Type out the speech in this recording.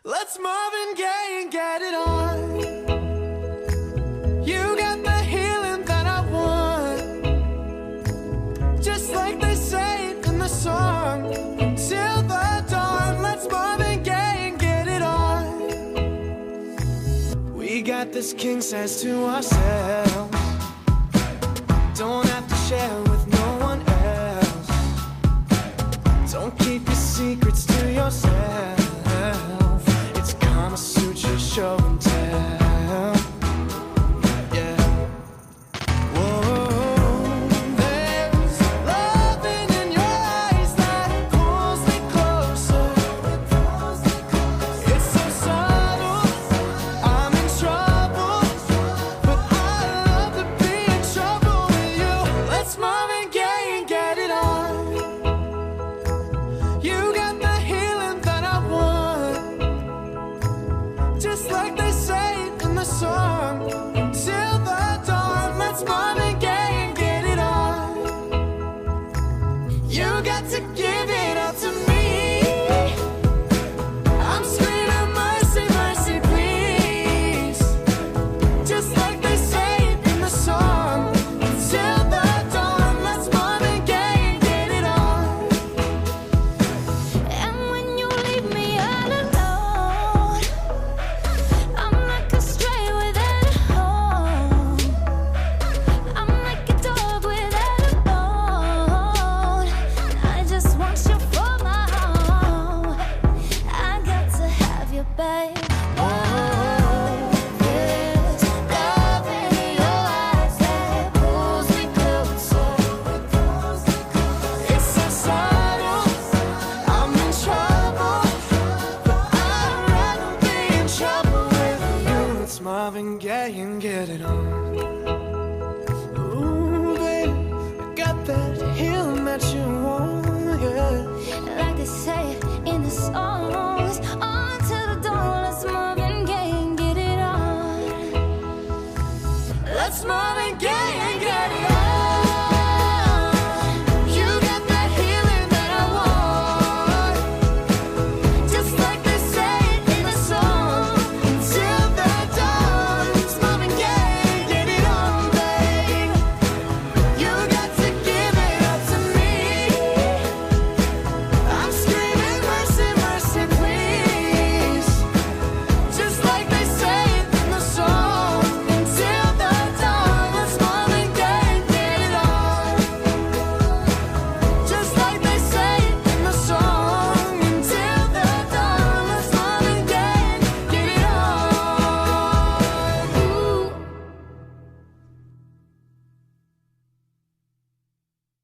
Let's Marvin Gaye and get it on. You got the healing that I want, just like they say in the song. Till the dawn, let's Marvin Gaye and get it on. We got this king size to ourselves, don't have to share with no one else. Don't keep your secrets to yourself. It's Kama Sutra show and tell. Yeah. Whoa, there's loving in your eyes that pulls me closer. It's so subtle, I'm in trouble, but I love to be in trouble with you. Let's Marvin Gaye and get it on. You got the healing that I want, just like they say in the song. Till the dawn, let's Marvin Gaye and get it on. You got to give it up to me. I'm screaming mercy, mercy, please, just like they say in the song. Till the dawn, let's Marvin Gaye and get it on. And when you leave me all alone, I'm like a stray without a home. I'm like a dog without a bone. I just want you for my home. I got to have you, babe. There's love in your eyes that pulls me closer. It's so subtle, I'm in trouble, but I'd rather be in trouble with you. Let's Marvin Gaye and get it on. Ooh, baby, I got that healing that you want, yeah. Like they say in the song.